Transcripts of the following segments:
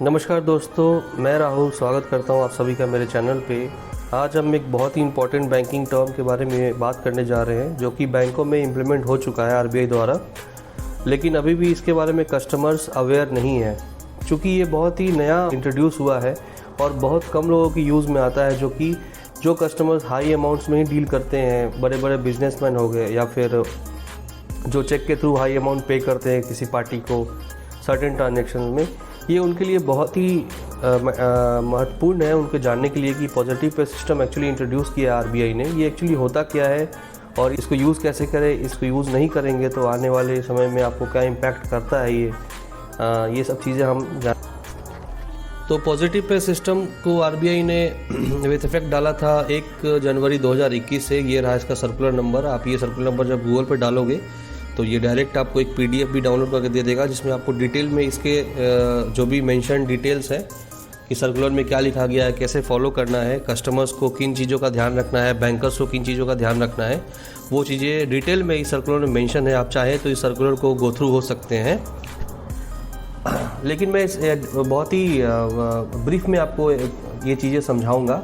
नमस्कार दोस्तों, मैं राहुल स्वागत करता हूं आप सभी का मेरे चैनल पे। आज हम एक बहुत ही इंपॉर्टेंट बैंकिंग टर्म के बारे में बात करने जा रहे हैं जो कि बैंकों में इम्प्लीमेंट हो चुका है आरबीआई द्वारा, लेकिन अभी भी इसके बारे में कस्टमर्स अवेयर नहीं है। चूँकि ये बहुत ही नया इंट्रोड्यूस हुआ है और बहुत कम लोगों की यूज़ में आता है, जो कस्टमर्स हाई अमाउंट्स में ही डील करते हैं, बड़े बड़े बिजनेसमैन हो गए या फिर जो चेक के थ्रू हाई अमाउंट पे करते हैं किसी पार्टी को सर्टेन ट्रांजेक्शन में। ये उनके लिए बहुत ही महत्वपूर्ण है उनके जानने के लिए कि positive pay system actually introduce किया है आरबीआई ने। ये एक्चुअली होता क्या है और इसको यूज़ कैसे करें, इसको यूज़ नहीं करेंगे तो आने वाले समय में आपको क्या इम्पैक्ट करता है ये सब चीज़ें हम जान। तो पॉजिटिव पे सिस्टम को आरबीआई ने विथ इफेक्ट डाला था 1 जनवरी 2021 से। ये रहा इसका सर्कुलर नंबर। आप ये सर्कुलर नंबर जब गूगल पर डालोगे तो ये डायरेक्ट आपको एक पीडीएफ भी डाउनलोड करके दे देगा, जिसमें आपको डिटेल में इसके जो भी मेंशन डिटेल्स है कि सर्कुलर में क्या लिखा गया है, कैसे फॉलो करना है, कस्टमर्स को किन चीज़ों का ध्यान रखना है, बैंकर्स को किन चीज़ों का ध्यान रखना है, वो चीज़ें डिटेल में इस सर्कुलर में मेंशन है। आप चाहें तो इस सर्कुलर को गो थ्रू हो सकते हैं, लेकिन मैं बहुत ही ब्रीफ में आपको ये चीज़ें समझाऊंगा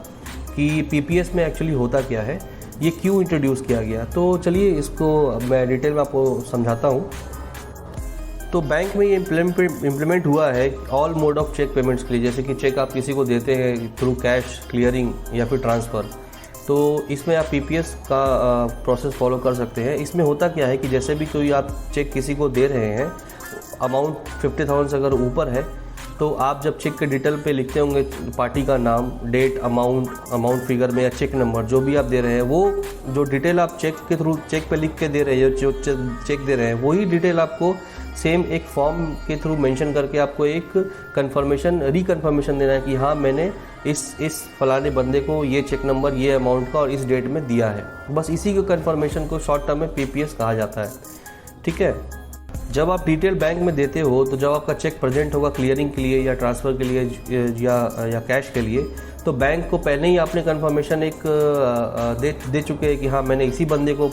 कि पीपीएस में एक्चुअली होता क्या है, ये क्यों इंट्रोड्यूस किया गया। तो चलिए इसको मैं डिटेल में आपको समझाता हूँ। तो बैंक में ये इम्प्लीमेंट हुआ है all mode of cheque payments के लिए। जैसे कि चेक आप किसी को देते हैं थ्रू कैश, क्लियरिंग या फिर ट्रांसफ़र, तो इसमें आप पीपीएस का प्रोसेस फॉलो कर सकते हैं। इसमें होता क्या है कि जैसे भी कोई आप चेक किसी को दे रहे हैं, अमाउंट 50,000 से अगर ऊपर है तो आप जब चेक के डिटेल पे लिखते होंगे पार्टी का नाम, डेट, अमाउंट फिगर में या चेक नंबर जो भी आप दे रहे हैं, वो जो डिटेल आप चेक के थ्रू चेक पे लिख के दे रहे हैं, जो चेक दे रहे हैं, वही डिटेल आपको सेम एक फॉर्म के थ्रू मेंशन करके आपको एक रिकन्फर्मेशन देना है कि हाँ मैंने इस फलाने बंदे को ये चेक नंबर, ये अमाउंट का और इस डेट में दिया है। बस इसी को कन्फर्मेशन को शॉर्ट टर्म में पीपीएस कहा जाता है। ठीक है, जब आप डिटेल बैंक में देते हो तो जब आपका चेक प्रेजेंट होगा क्लियरिंग के लिए या ट्रांसफ़र के लिए या कैश के लिए, तो बैंक को पहले ही आपने कंफर्मेशन एक दे चुके हैं कि हाँ मैंने इसी बंदे को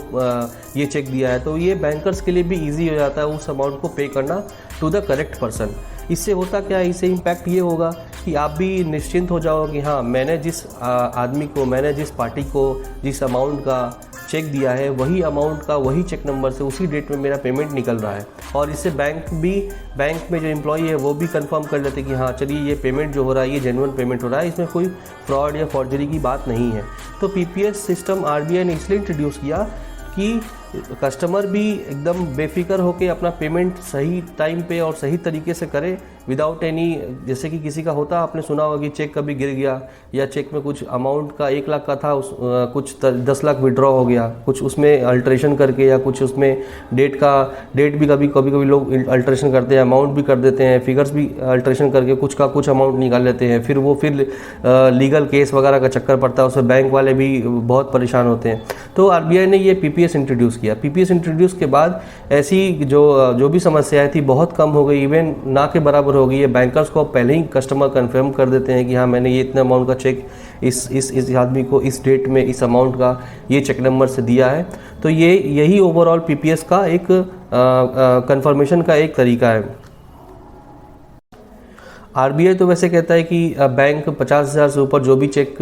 ये चेक दिया है। तो ये बैंकर्स के लिए भी इजी हो जाता है उस अमाउंट को पे करना टू द करेक्ट पर्सन। इससे होता क्या है, इससे इम्पैक्ट ये होगा कि आप भी निश्चिंत हो जाओ कि हाँ मैंने जिस आदमी को, मैंने जिस पार्टी को जिस अमाउंट का चेक दिया है, वही अमाउंट का वही चेक नंबर से उसी डेट में मेरा पेमेंट निकल रहा है। और इससे बैंक में जो एम्प्लॉई है वो भी कंफर्म कर लेते कि हाँ चलिए ये पेमेंट जो हो रहा है ये जेन्युइन पेमेंट हो रहा है, इसमें कोई फ्रॉड या फॉर्जरी की बात नहीं है। तो पीपीएस सिस्टम आरबीआई ने इसलिए इंट्रोड्यूस किया कि कस्टमर भी एकदम बेफिक्र होकर अपना पेमेंट सही टाइम पे और सही तरीके से करे विदाउट एनी, जैसे कि किसी का होता आपने सुना होगा कि चेक कभी गिर गया या चेक में कुछ अमाउंट का 1 लाख का था कुछ 10 लाख विड्रॉ हो गया, कुछ उसमें अल्ट्रेशन करके या कुछ उसमें डेट भी कभी लोग अल्ट्रेशन करते हैं, अमाउंट भी कर देते हैं, फिगर्स भी अल्ट्रेशन करके कुछ का कुछ अमाउंट निकाल लेते हैं। फिर लीगल केस वगैरह का चक्कर पड़ता है, उसमें बैंक वाले भी बहुत परेशान होते हैं। तो आरबीआई ने ये पीपीएस इंट्रोड्यूस किया। पीपीएस इंट्रोड्यूस के बाद ऐसी जो भी समस्याएं थी बहुत कम हो गई, इवन ना के बराबर हो गई है। बैंकर्स को पहले ही कस्टमर कंफर्म कर देते हैं कि हाँ मैंने ये इतने अमाउंट का चेक इस आदमी को इस डेट में इस अमाउंट का ये चेक नंबर से दिया है। तो यही ओवरऑल पीपीएस का एक कंफर्मेशन का एक तरीका है। आरबीआई तो वैसे कहता है कि बैंक 50,000 से ऊपर जो भी चेक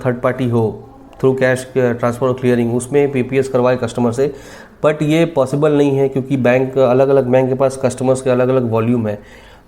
थर्ड पार्टी हो थ्रू कैश ट्रांसफ़र और क्लियरिंग, उसमें पीपीएस करवाए कस्टमर से, बट ये पॉसिबल नहीं है क्योंकि अलग अलग बैंक के पास कस्टमर्स के अलग अलग वॉल्यूम है।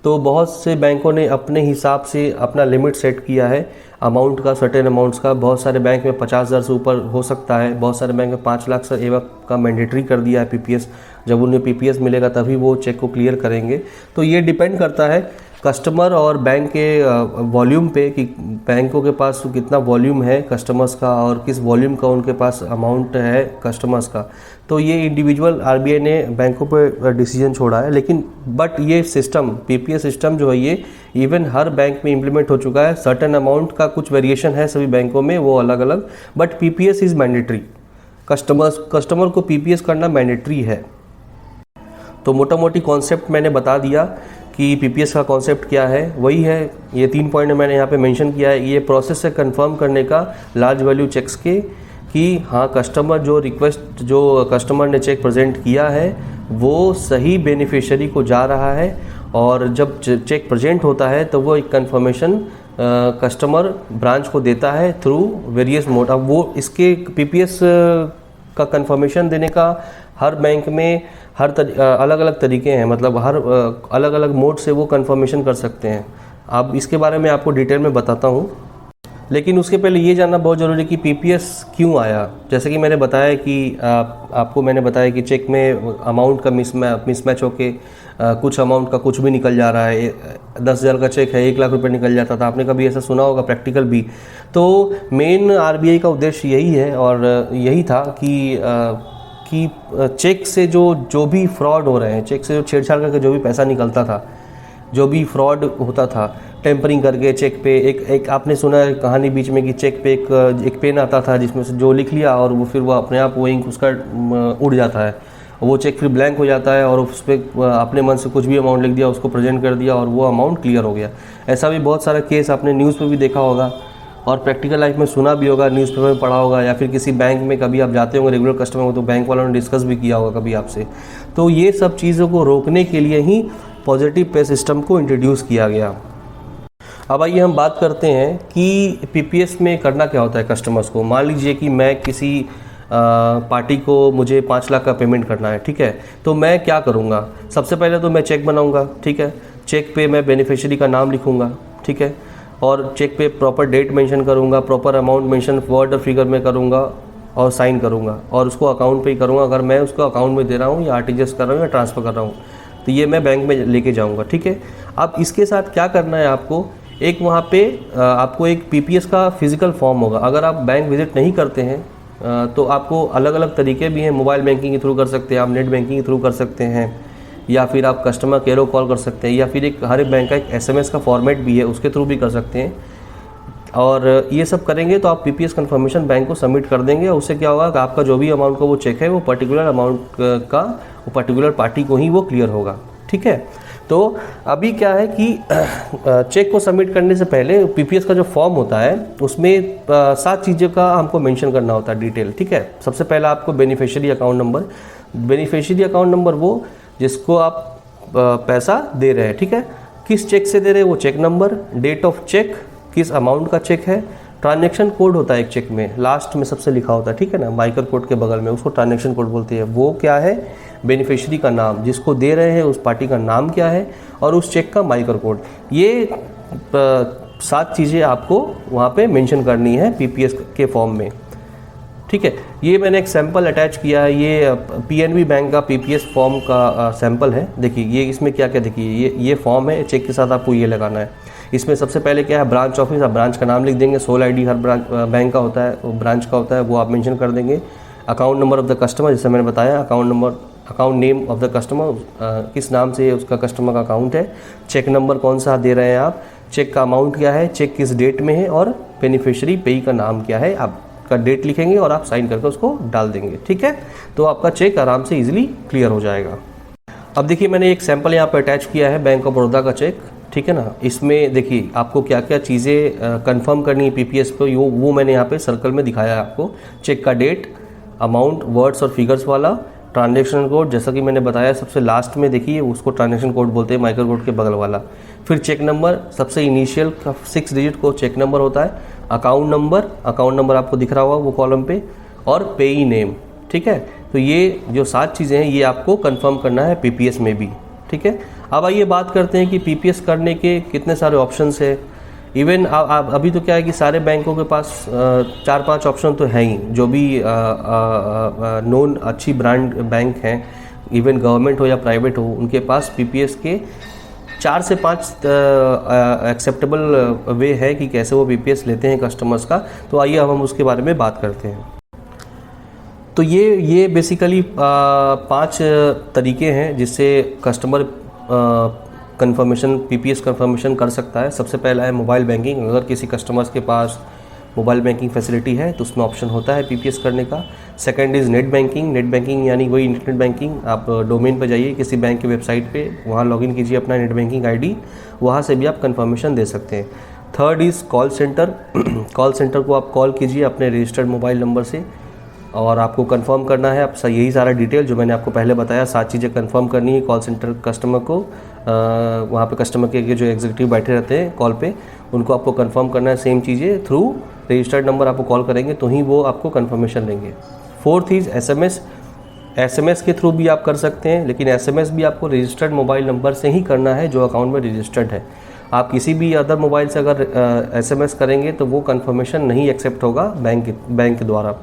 तो बहुत से बैंकों ने अपने हिसाब से अपना लिमिट सेट किया है अमाउंट का, सर्टेन अमाउंट्स का। बहुत सारे बैंक में 50,000 से ऊपर हो सकता है, बहुत सारे बैंक में 5 लाख से एवं का मैंडेटरी कर दिया है पीपीएस। जब उन्हें पीपीएस मिलेगा तभी वो चेक को क्लियर करेंगे। तो ये डिपेंड करता है कस्टमर और बैंक के वॉल्यूम पे कि बैंकों के पास कितना वॉल्यूम है कस्टमर्स का और किस वॉल्यूम का उनके पास अमाउंट है कस्टमर्स का। तो ये इंडिविजुअल आरबीआई ने बैंकों पे डिसीजन छोड़ा है, लेकिन बट ये सिस्टम पीपीएस सिस्टम जो है ये इवन हर बैंक में इम्प्लीमेंट हो चुका है। सर्टेन अमाउंट का कुछ वेरिएशन है सभी बैंकों में, वो अलग अलग, but PPS is mandatory. Customer को पीपीएस करना मैंडेटरी है। तो मोटा मोटी कॉन्सेप्ट मैंने बता दिया कि पीपीएस का कॉन्सेप्ट क्या है, वही है ये 3 पॉइंट मैंने यहाँ पे मेंशन किया है। ये प्रोसेस है कंफर्म करने का लार्ज वैल्यू चेक्स के कि हाँ जो कस्टमर ने चेक प्रेजेंट किया है वो सही बेनिफिशियरी को जा रहा है और जब चेक प्रेजेंट होता है तो वो एक कंफर्मेशन कस्टमर ब्रांच को देता है थ्रू वेरियस मोड। अब वो इसके पीपीएस का कंफर्मेशन देने का हर बैंक में अलग अलग तरीके हैं, मतलब हर अलग अलग मोड से वो कंफर्मेशन कर सकते हैं। अब इसके बारे में आपको डिटेल में बताता हूँ, लेकिन उसके पहले ये जानना बहुत ज़रूरी है कि पीपीएस क्यों आया। जैसे कि मैंने बताया कि आपको मैंने बताया कि चेक में अमाउंट का मिसमैच होके कुछ अमाउंट का कुछ भी निकल जा रहा है। 10,000 का चेक है, 1 लाख रुपए निकल जाता था। आपने कभी ऐसा सुना होगा, प्रैक्टिकल भी। तो मेन आरबीआई का उद्देश्य यही है और यही था कि चेक से जो भी फ्रॉड हो रहे हैं, चेक से जो छेड़छाड़ करके जो भी पैसा निकलता था, जो भी फ्रॉड होता था टेम्परिंग करके चेक पे, एक आपने सुना है कहानी बीच में कि चेक पे एक पेन आता था जिसमें से जो लिख लिया और वो फिर वो अपने आप वो इंक उसका उड़ जाता है, वो चेक फिर ब्लैंक हो जाता है और उस पर अपने मन से कुछ भी अमाउंट लिख दिया, उसको प्रेजेंट कर दिया और वो अमाउंट क्लियर हो गया। ऐसा भी बहुत सारा केस आपने न्यूज़ पे भी देखा होगा और प्रैक्टिकल लाइफ में सुना भी होगा, न्यूज़पेपर में पढ़ा होगा, या फिर किसी बैंक में कभी आप जाते होंगे रेगुलर कस्टमर हो तो बैंक वालों ने डिस्कस भी किया होगा कभी आपसे। तो ये सब चीज़ों को रोकने के लिए ही पॉजिटिव पे सिस्टम को इंट्रोड्यूस किया गया। अब आइए हम बात करते हैं कि पीपीएस में करना क्या होता है कस्टमर्स को। मान लीजिए कि मैं किसी पार्टी को मुझे 5 लाख का पेमेंट करना है, ठीक है। तो मैं क्या करूँगा, सबसे पहले तो मैं चेक बनाऊँगा, ठीक है। चेक पे मैं बेनिफिशियरी का नाम लिखूँगा, ठीक है, और चेक पे प्रॉपर डेट मेंशन करूँगा, प्रॉपर अमाउंट मेंशन वर्ड और फिगर में करूँगा और साइन करूँगा और उसको अकाउंट पे ही करूँगा। अगर मैं उसको अकाउंट में दे रहा हूँ या आरटीजीएस कर रहा हूँ या ट्रांसफ़र कर रहा हूँ तो ये मैं बैंक में लेके जाऊँगा, ठीक है। अब इसके साथ क्या करना है आपको, एक वहाँ पे आपको एक पीपीएस का फिजिकल फॉर्म होगा। अगर आप बैंक विजिट नहीं करते हैं तो आपको अलग अलग तरीके भी हैं। मोबाइल बैंकिंग के थ्रू कर सकते हैं आप, नेट बैंकिंग के थ्रू कर सकते हैं, या फिर आप कस्टमर केयर को कॉल कर सकते हैं, या फिर हर एक बैंक का एक एसएमएस का फॉर्मेट भी है, उसके थ्रू भी कर सकते हैं। और ये सब करेंगे तो आप पीपीएस कंफर्मेशन बैंक को सबमिट कर देंगे और उससे क्या होगा कि आपका जो भी अमाउंट का वो चेक है वो पर्टिकुलर अमाउंट का वो पर्टिकुलर पार्टी को ही वो क्लियर होगा, ठीक है। तो अभी क्या है कि चेक को सबमिट करने से पहले पीपीएस का जो फॉर्म होता है उसमें 7 चीज़ों का हमको मेंशन करना होता है डिटेल, ठीक है। सबसे पहला आपको beneficiary account number. Beneficiary account number वो जिसको आप पैसा दे रहे हैं, ठीक है। किस चेक से दे रहे हैं वो cheque number, date of cheque, किस अमाउंट का चेक है, ट्रांजैक्शन कोड होता है एक चेक में, लास्ट में सबसे लिखा होता है, ठीक है ना, माइक्रो कोड के बगल में, उसको ट्रांजैक्शन कोड बोलते हैं। वो क्या है, बेनिफिशियरी का नाम, जिसको दे रहे हैं उस पार्टी का नाम क्या है, और उस चेक का माइक्रो कोड। ये 7 चीज़ें आपको वहाँ पे मेंशन करनी है पीपीएस के फॉर्म में, ठीक है। ये मैंने एक सैंपल अटैच किया है, ये पीएनबी बैंक का पीपीएस फॉर्म का सैंपल है। देखिए ये इसमें क्या क्या, देखिए ये फॉर्म है, चेक के साथ आपको ये लगाना है। इसमें सबसे पहले क्या है, ब्रांच ऑफिस, आप ब्रांच का नाम लिख देंगे, सोल आईडी हर बैंक का होता है, ब्रांच का होता है, वो आप मेंशन कर देंगे। Account number of the customer, जैसे मैंने बताया, account name of the customer, किस नाम से उसका कस्टमर का अकाउंट है, चेक नंबर कौन सा दे रहे हैं आप, चेक का अमाउंट क्या है, चेक किस डेट में है, और बेनिफिशियरी पेई का नाम क्या है, आपका डेट लिखेंगे और आप साइन करके उसको डाल देंगे, ठीक है। तो आपका चेक आराम से ईजिली क्लियर हो जाएगा। अब देखिए मैंने एक सैंपल यहाँ पर अटैच किया है बैंक ऑफ बड़ौदा का चेक, ठीक है ना। इसमें देखिए आपको क्या क्या चीज़ें कंफर्म करनी है पीपीएस पे, वो मैंने यहाँ पे सर्कल में दिखाया है आपको। चेक का डेट, अमाउंट, वर्ड्स और फिगर्स वाला, ट्रांजैक्शन कोड, जैसा कि मैंने बताया सबसे लास्ट में देखिए उसको ट्रांजैक्शन कोड बोलते हैं, माइक्रो कोड के बगल वाला। फिर चेक नंबर, सबसे इनिशियल का 6 डिजिट को चेक नंबर होता है। अकाउंट नंबर आपको दिख रहा होगा वो कॉलम पे, और पेई नेम, ठीक है। तो ये जो 7 चीज़ें हैं ये आपको कंफर्म करना है पीपीएस में भी, ठीक है। अब आइए बात करते हैं कि पीपीएस करने के कितने सारे ऑप्शंस है। इवन अभी तो क्या है कि सारे बैंकों के पास 4-5 ऑप्शन तो है ही, जो भी नोन अच्छी ब्रांड बैंक हैं, इवन गवर्नमेंट हो या प्राइवेट हो, उनके पास पीपीएस के 4 से 5 एक्सेप्टेबल वे है कि कैसे वो पीपीएस लेते हैं कस्टमर्स का। तो आइए अब हम उसके बारे में बात करते हैं। तो ये बेसिकली 5 तरीके हैं जिससे कस्टमर कंफर्मेशन पीपीएस कंफर्मेशन कर सकता है। सबसे पहला है मोबाइल बैंकिंग। अगर किसी कस्टमर्स के पास मोबाइल बैंकिंग फैसिलिटी है तो उसमें ऑप्शन होता है पीपीएस करने का। Second is net banking. Net banking यानी वही इंटरनेट बैंकिंग, आप डोमेन पर जाइए किसी बैंक की वेबसाइट पे, वहाँ लॉगिन कीजिए अपना नेट बैंकिंग आईडी, वहाँ से भी आप कंफर्मेशन दे सकते हैं। Third is call centre. Call centre को आप कॉल कीजिए अपने रजिस्टर्ड मोबाइल नंबर से और आपको कंफर्म करना है। आप यही सारा डिटेल जो मैंने आपको पहले बताया, 7 चीज़ें कंफर्म करनी है कॉल सेंटर कस्टमर को। वहाँ पे कस्टमर केयर के जो एग्जीक्यूटिव बैठे रहते हैं कॉल पे, उनको आपको कंफर्म करना है सेम चीज़ें थ्रू रजिस्टर्ड नंबर आपको कॉल करेंगे तो ही वो आपको कंफर्मेशन देंगे। फोर्थ इज़ एसएमएस के थ्रू भी आप कर सकते हैं, लेकिन एसएमएस भी आपको रजिस्टर्ड मोबाइल नंबर से ही करना है जो अकाउंट में रजिस्टर्ड है। आप किसी भी अदर मोबाइल से अगर एसएमएस करेंगे तो वो कंफर्मेशन नहीं एक्सेप्ट होगा बैंक के द्वारा।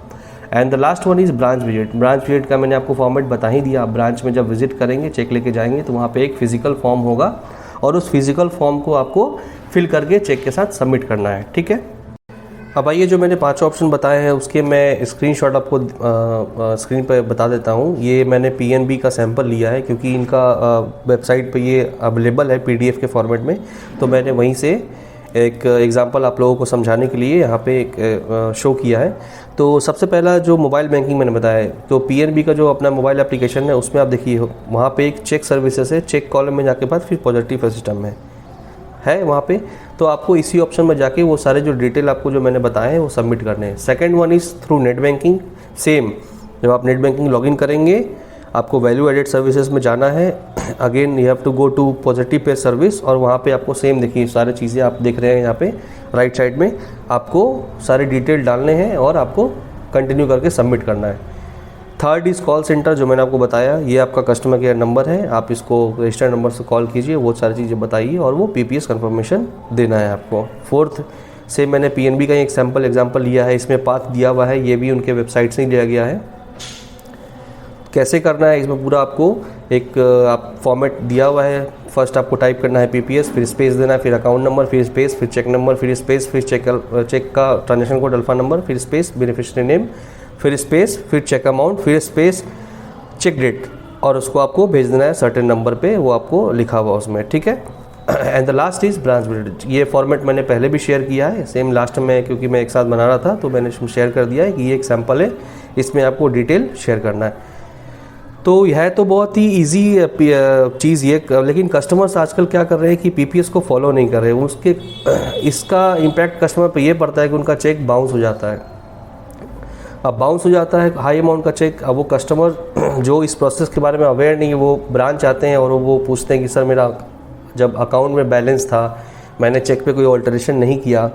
And the last one is branch visit. Branch visit का मैंने आपको फॉर्मेट बता ही दिया। आप ब्रांच में जब विजिट करेंगे, चेक लेके जाएंगे तो वहाँ पे एक फिजिकल फॉर्म होगा और उस फिजिकल फॉर्म को आपको फिल करके चेक के साथ सबमिट करना है, ठीक है। अब आइए जो मैंने 5 ऑप्शन बताए हैं उसके मैं स्क्रीनशॉट आपको स्क्रीन पर बता देता हूँ। ये मैंने पीएनबी का सैंपल लिया है क्योंकि इनका वेबसाइट पे ये अवेलेबल है पीडीएफ के फॉर्मेट में, तो मैंने वहीं से एक एग्जांपल आप लोगों को समझाने के लिए यहाँ पे एक शो किया है। तो सबसे पहला जो मोबाइल बैंकिंग मैंने बताया है, तो पीएनबी का जो अपना मोबाइल एप्लीकेशन है उसमें आप देखिए वहाँ पे एक चेक सर्विसेज है, चेक कॉलम में जाके बाद फिर पॉजिटिव सिस्टम है वहाँ पे। तो आपको इसी ऑप्शन में जाके वो सारे जो डिटेल आपको जो मैंने बताए हैं वो सबमिट करने हैं। Second one is through net banking. Same जब आप नेट बैंकिंग लॉगिन करेंगे आपको वैल्यू एडेड सर्विसेज में जाना है। Again you have to go to positive pay service और वहाँ पे आपको सेम देखिए सारी चीज़ें आप देख रहे हैं यहाँ पे राइट साइड में, आपको सारे डिटेल डालने हैं और आपको कंटिन्यू करके सबमिट करना है। थर्ड इज़ कॉल सेंटर, जो मैंने आपको बताया ये आपका कस्टमर केयर नंबर है, आप इसको रजिस्टर्ड नंबर से कॉल कीजिए, वो सारी चीज़ें बताइए और वो पीपीएस कंफर्मेशन देना है आपको। फोर्थ से मैंने पीएनबी का एक एग्जाम्पल लिया है, इसमें पाथ दिया हुआ है, ये भी उनके वेबसाइट से ही लिया गया है। कैसे करना है इसमें पूरा आपको एक आप फॉर्मेट दिया हुआ है। फर्स्ट आपको टाइप करना है पीपीएस, फिर स्पेस देना है, फिर अकाउंट नंबर, फिर स्पेस, फिर चेक नंबर, फिर स्पेस, फिर चेक का ट्रांजेक्शन कोड अल्फा नंबर, फिर स्पेस बेनिफिशियरी नेम, फिर स्पेस, फिर चेक अमाउंट, फिर स्पेस चेक डेट और उसको आपको भेज देना है सर्टेन नंबर पे, वो आपको लिखा हुआ उसमें, ठीक है। And the last is branch visit. ये फॉर्मेट मैंने पहले भी शेयर किया है सेम लास्ट में, क्योंकि मैं एक साथ बना रहा था तो मैंने शेयर कर दिया है कि ये एक सैम्पल है, इसमें आपको डिटेल शेयर करना है। तो यह तो बहुत ही इजी चीज़ ये, लेकिन कस्टमर्स आजकल क्या कर रहे हैं कि पीपीएस को फॉलो नहीं कर रहे हैं। उसके इसका इम्पैक्ट कस्टमर पे ये पड़ता है कि उनका चेक बाउंस हो जाता है। अब बाउंस हो जाता है हाई अमाउंट का चेक, अब वो कस्टमर जो इस प्रोसेस के बारे में अवेयर नहीं है वो ब्रांच आते हैं और वो पूछते हैं कि सर मेरा जब अकाउंट में बैलेंस था, मैंने चेक पे कोई ऑल्टरेशन नहीं किया,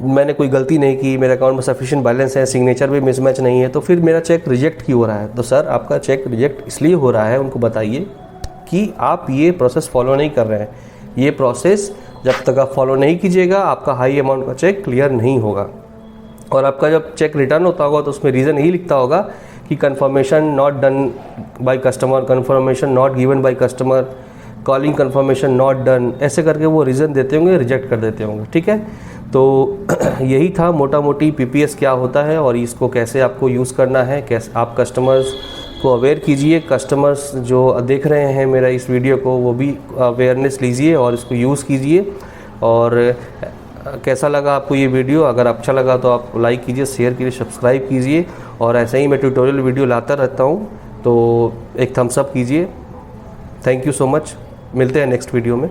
मैंने कोई गलती नहीं की, मेरे अकाउंट में सफिशिएंट बैलेंस है, सिग्नेचर भी मिसमैच नहीं है, तो फिर मेरा चेक रिजेक्ट क्यों हो रहा है। तो सर आपका चेक रिजेक्ट इसलिए हो रहा है, उनको बताइए कि आप ये प्रोसेस फॉलो नहीं कर रहे हैं। ये प्रोसेस जब तक आप फॉलो नहीं कीजिएगा आपका हाई अमाउंट का चेक क्लियर नहीं होगा। और आपका जब चेक रिटर्न होता होगा तो उसमें रीज़न यही लिखता होगा कि confirmation not done by customer, confirmation not given by customer, calling confirmation not done, ऐसे करके वो रीज़न देते होंगे, रिजेक्ट कर देते होंगे, ठीक है। तो यही था मोटा मोटी पीपीएस क्या होता है और इसको कैसे आपको यूज़ करना है, कैसे आप कस्टमर्स को अवेयर कीजिए। कस्टमर्स जो देख रहे हैं मेरा इस वीडियो को वो भी अवेयरनेस लीजिए और इसको यूज़ कीजिए। और कैसा लगा आपको ये वीडियो, अगर अच्छा लगा तो आप लाइक कीजिए, शेयर कीजिए, सब्सक्राइब कीजिए और ऐसे ही मैं ट्यूटोरियल वीडियो लाता रहता हूँ, तो एक थम्स अप कीजिए। थैंक यू सो मच, मिलते हैं नेक्स्ट वीडियो में।